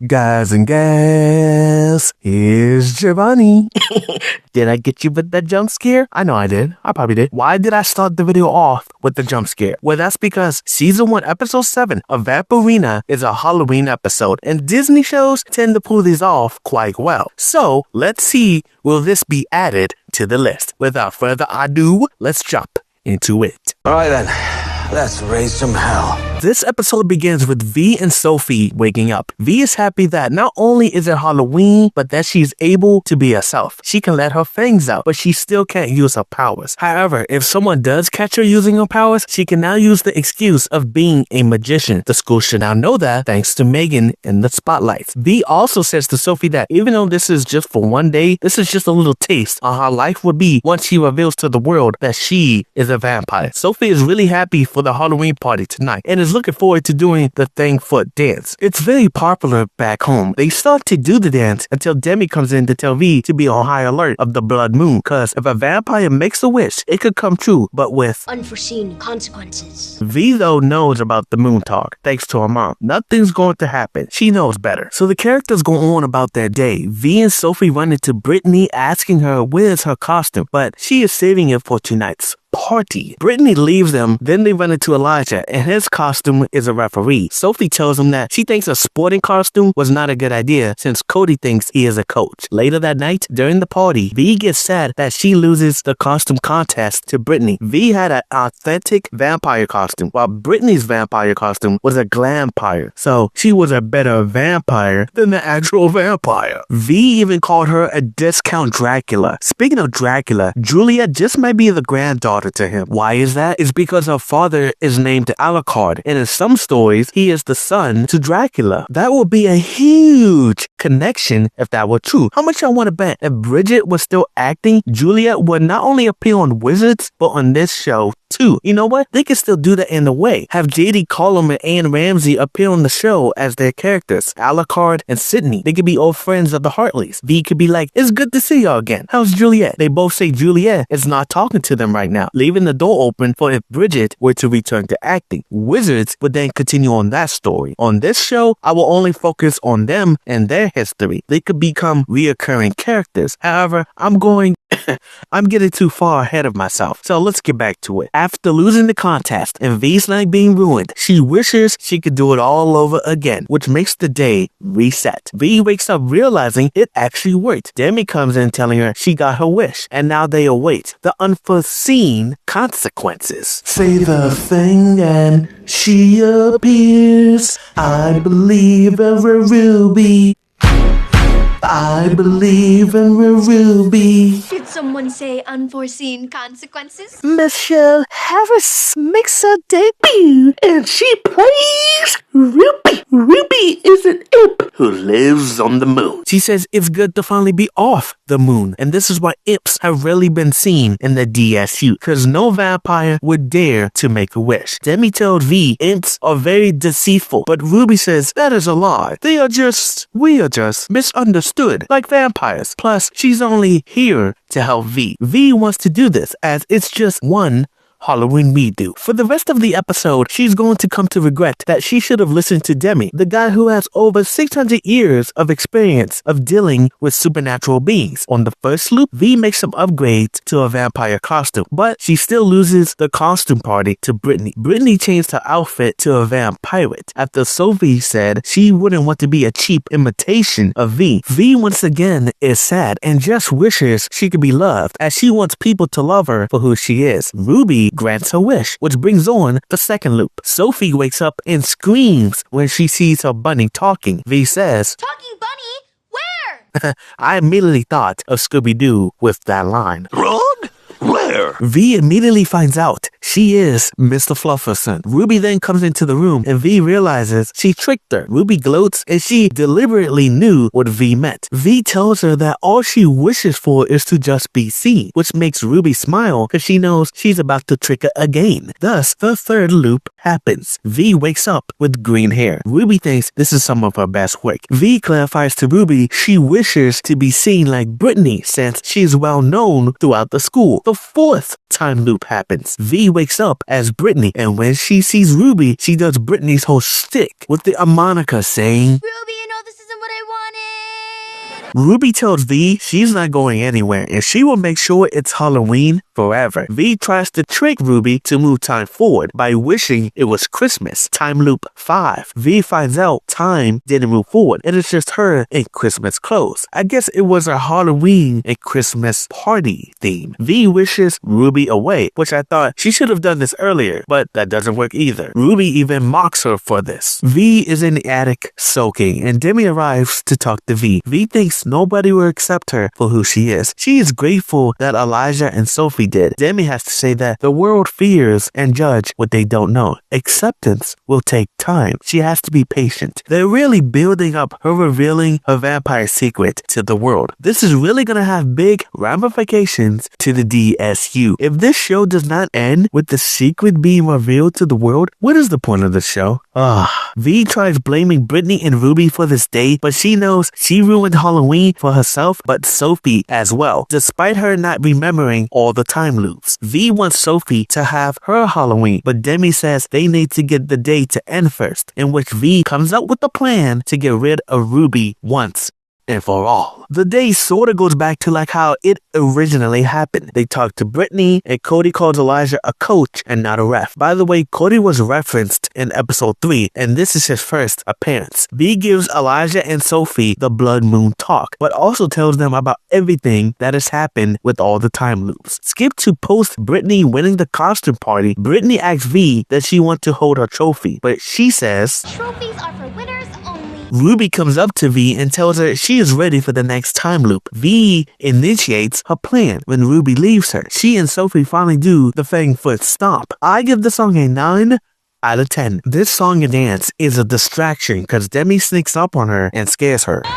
Guys and gals, here's Giovanni. Did I get you with that jump scare? I know I did. I probably did. Why did I start the video off with the jump scare? Well, that's because Season 1, Episode 7 of Vampirina is a Halloween episode, and Disney shows tend to pull these off quite well. So, let's see, will this be added to the list? Without further ado, let's jump into it. Alright then, let's raise some hell. This episode begins with V and Sophie waking up. V is happy that not only is it Halloween, but that she's able to be herself. She can let her fangs out, but she still can't use her powers. However, if someone does catch her using her powers, she can now use the excuse of being a magician. The school should now know that thanks to Megan in the spotlights. V also says to Sophie that even though this is just for one day, this is just a little taste of how life would be once she reveals to the world that she is a vampire. Sophie is really happy for the Halloween party tonight and is looking forward to doing the thing foot dance. It's very popular back home. They start to do the dance until Demi comes in to tell V to be on high alert of the blood moon, cause if a vampire makes a wish, it could come true, but with unforeseen consequences. V though knows about the moon talk, thanks to her mom. Nothing's going to happen. She knows better. So the characters go on about their day. V and Sophie run into Brittany asking her where's her costume, but she is saving it for tonight's party. Brittany leaves them, then they run into Elijah, and his costume is a referee. Sophie tells him that she thinks a sporting costume was not a good idea since Cody thinks he is a coach. Later that night, during the party, V gets sad that she loses the costume contest to Brittany. V had an authentic vampire costume, while Brittany's vampire costume was a glampire, so she was a better vampire than the actual vampire. V even called her a discount Dracula. Speaking of Dracula, Juliet just might be the granddaughter to him. Why is that? It's because her father is named Alucard, and in some stories, he is the son to Dracula. That would be a huge connection if that were true. How much I want to bet if Bridget was still acting, Juliet would not only appear on Wizards, but on this show too. You know what? They could still do that in a way. Have J.D. Collum and Anne Ramsey appear on the show as their characters, Alucard and Sydney. They could be old friends of the Hartleys. V could be like, it's good to see y'all again. How's Juliet? They both say Juliet is not talking to them right now, leaving the door open for if Bridget were to return to acting. Wizards would then continue on that story. On this show, I will only focus on them and their history. They could become reoccurring characters. However, I'm getting too far ahead of myself. So let's get back to it. After losing the contest and V's night being ruined, she wishes she could do it all over again, which makes the day reset. V wakes up realizing it actually worked. Demi comes in telling her she got her wish, and now they await the unforeseen consequences. Say the thing and she appears. I believe in Ruby. I believe in Ruby. Did someone say unforeseen consequences? Michelle Harris makes her debut, and she plays Ruby. Ruby is an imp who lives on the moon. She says it's good to finally be off the moon, and this is why imps have rarely been seen in the DSU, because no vampire would dare to make a wish. Demi told V imps are very deceitful, but Ruby says that is a lie. We are just misunderstood, like vampires. Plus, she's only here to help V. V wants to do this, as it's just one Halloween redo. For the rest of the episode, she's going to come to regret that she should have listened to Demi, the guy who has over 600 years of experience of dealing with supernatural beings. On the first loop, V makes some upgrades to a vampire costume, but she still loses the costume party to Brittany. Brittany changed her outfit to a vampirate after Sophie said she wouldn't want to be a cheap imitation of V. V once again is sad and just wishes she could be loved, as she wants people to love her for who she is. Ruby grants her wish, which brings on the second loop. Sophie wakes up and screams when she sees her bunny talking. V says, Talking bunny? Where? I immediately thought of Scooby-Doo with that line. Wrong? Where? V immediately finds out she is Mr. Flufferson. Ruby then comes into the room and V realizes she tricked her. Ruby gloats and she deliberately knew what V meant. V tells her that all she wishes for is to just be seen, which makes Ruby smile because she knows she's about to trick her again. Thus, the third loop happens. V wakes up with green hair. Ruby thinks this is some of her best work. V clarifies to Ruby she wishes to be seen like Brittany since she's well known throughout the school. The fourth time loop happens. V wakes up as Brittany, and when she sees Ruby, she does Brittany's whole shtick with the harmonica saying, Ruby, you know this is a Ruby tells V she's not going anywhere and she will make sure it's Halloween forever. V tries to trick Ruby to move time forward by wishing it was Christmas. Time loop 5. V finds out time didn't move forward and it's just her in Christmas clothes. I guess it was a Halloween and Christmas party theme. V wishes Ruby away, which I thought she should have done this earlier, but that doesn't work either. Ruby even mocks her for this. V is in the attic soaking and Demi arrives to talk to V. V thinks nobody will accept her for who she is. She is grateful that Elijah and Sophie did. Demi has to say that the world fears and judge what they don't know. Acceptance will take time. She has to be patient. They're really building up her revealing her vampire secret to the world. This is really gonna have big ramifications to the DSU. If this show does not end with the secret being revealed to the world, what is the point of the show? V tries blaming Brittany and Ruby for this day, but she knows she ruined Halloween for herself, but Sophie as well, despite her not remembering all the time loops. V wants Sophie to have her Halloween, but Demi says they need to get the day to end first, in which V comes up with a plan to get rid of Ruby once and for all. The day sorta goes back to like how it originally happened. They talk to Brittany and Cody calls Elijah a coach and not a ref. By the way, Cody was referenced in episode 3 and this is his first appearance. V gives Elijah and Sophie the blood moon talk, but also tells them about everything that has happened with all the time loops. Skip to post Brittany winning the costume party. Brittany asks V that she wants to hold her trophy, but she says Trophies are for winners only. Ruby comes up to V and tells her she is ready for the next time loop. V initiates her plan when Ruby leaves her. She and Sophie finally do the Fang Foot stomp. I give the song a 9 out of 10. This song and dance is a distraction because Demi sneaks up on her and scares her. You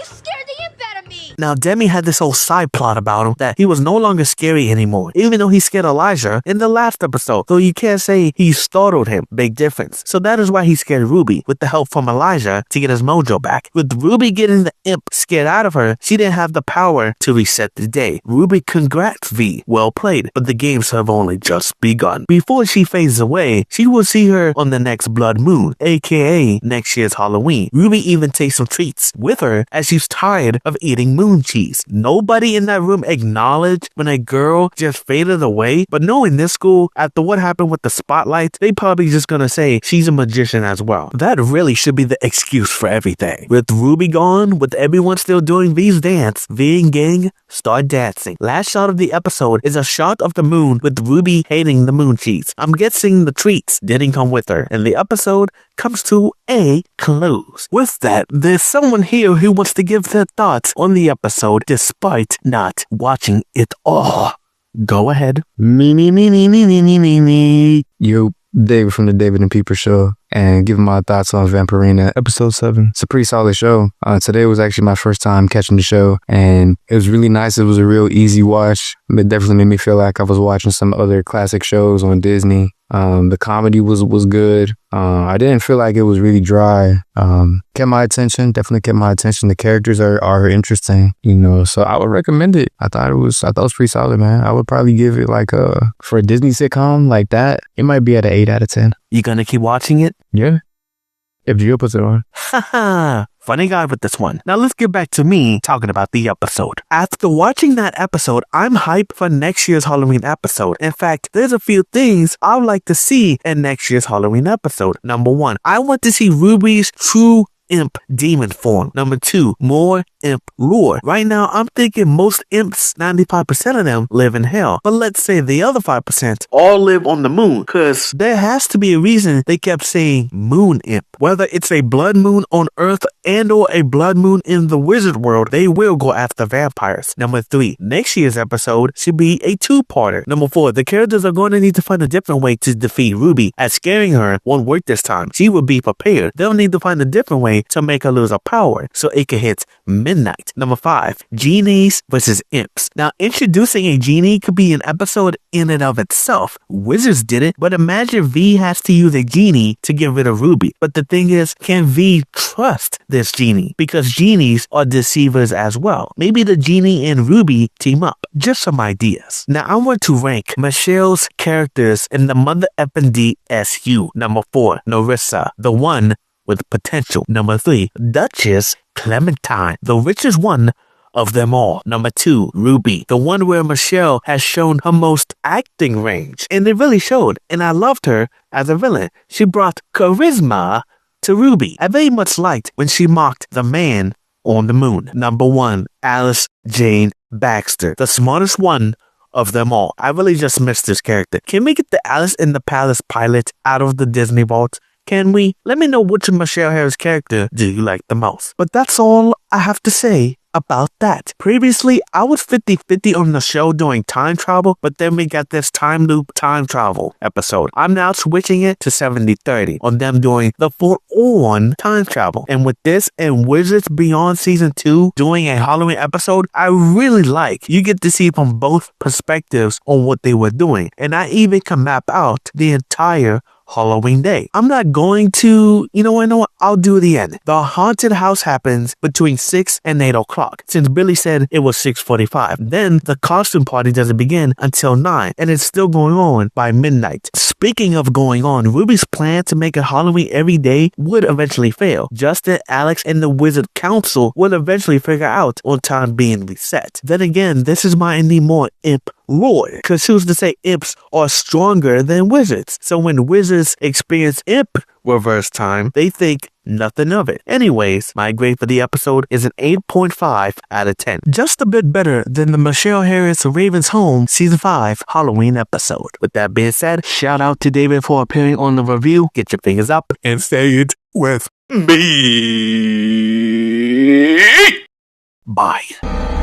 scared the imp out of me. Now, Demi had this whole side plot about him that he was no longer scary anymore, even though he scared Elijah in the last episode. So you can't say he startled him. Big difference. So that is why he scared Ruby with the help from Elijah to get his mojo back. With Ruby getting the imp scared out of her, she didn't have the power to reset the day. Ruby congrats V. Well played. But the games have only just begun. Before she fades away, she will see her on the next blood moon, aka next year's Halloween. Ruby even takes some treats with her as she's tired of eating moon cheese. Nobody in that room acknowledged when a girl just faded away, but knowing this school, after what happened with the spotlight, they probably just gonna say she's a magician as well. That really should be the excuse for everything. With Ruby gone, with everyone still doing V's dance, V and gang start dancing. Last shot of the episode is a shot of the moon with Ruby hating the moon cheese. I'm guessing the treats didn't come with her, and the episode comes to a close. With that, there's someone here who wants to give their thoughts on the episode despite not watching it all. Go ahead. Yo, David from the David and Peeper Show, and giving my thoughts on Vampirina episode 7. It's a pretty solid show. Today was actually my first time catching the show, and it was really nice. It was a real easy watch. It definitely made me feel like I was watching some other classic shows on Disney. The comedy was good. I didn't feel like it was really dry. Kept my attention. Definitely kept my attention. The characters are interesting, so I would recommend it. I thought it was pretty solid, man. I would probably give it like for a Disney sitcom like that, it might be at an 8 out of 10. You gonna keep watching it? Yeah. If Gio puts it on. Haha. Funny guy with this one. Now let's get back to me talking about the episode. After watching that episode, I'm hyped for next year's Halloween episode. In fact, there's a few things I would like to see in next year's Halloween episode. Number 1, I want to see Ruby's true imp demon form. Number 2, more imp lore. Right now, I'm thinking most imps, 95% of them, live in hell. But let's say the other 5% all live on the moon, because there has to be a reason they kept saying moon imp. Whether it's a blood moon on Earth and or a blood moon in the wizard world, they will go after vampires. Number 3, next year's episode should be a 2-parter. Number 4, the characters are going to need to find a different way to defeat Ruby, as scaring her won't work this time. She will be prepared. They'll need to find a different way to make her lose her power so it can hit midnight. Number 5, genies versus imps. Now, introducing a genie could be an episode in and of itself. Wizards did it, but imagine V has to use a genie to get rid of Ruby. But the thing is, can V trust this genie? Because genies are deceivers as well. Maybe the genie and Ruby team up. Just some ideas. Now, I want to rank Michelle's characters in the Mother Effing DSU. Number 4, Narissa, the one with potential. Number 3, Duchess Clementine, the richest one of them all. Number 2, Ruby, the one where Michelle has shown her most acting range. And it really showed, and I loved her as a villain. She brought charisma to Ruby. I very much liked when she mocked the man on the moon. Number 1, Alice Jane Baxter, the smartest one of them all. I really just missed this character. Can we get the Alice in the Palace pilot out of the Disney vault? Can we? Let me know which of Michelle Harris' character do you like the most. But that's all I have to say about that. Previously, I was 50-50 on the show doing time travel, but then we got this time loop time travel episode. I'm now switching it to 70-30 on them doing the full-on time travel. And with this and Wizards Beyond Season 2 doing a Halloween episode, I really like. You get to see from both perspectives on what they were doing. And I even can map out the entire Halloween day. I'm not going to, you know what, I'll do the end. The haunted house happens between 6 and 8 o'clock, since Billy said it was 6:45. Then the costume party doesn't begin until 9, and it's still going on by midnight. Speaking of going on, Ruby's plan to make a Halloween every day would eventually fail. Justin, Alex, and the Wizard Council would eventually figure out on time being reset. Then again, this is my any more imp lore, because who's to say imps are stronger than wizards? So when wizards experience imp reverse time, they think nothing of it. Anyways, my grade for the episode is an 8.5 out of 10. Just a bit better than the Michelle Harris Raven's Home Season 5 Halloween episode. With that being said, shout out to David for appearing on the review. Get your fingers up and say it with me. Bye.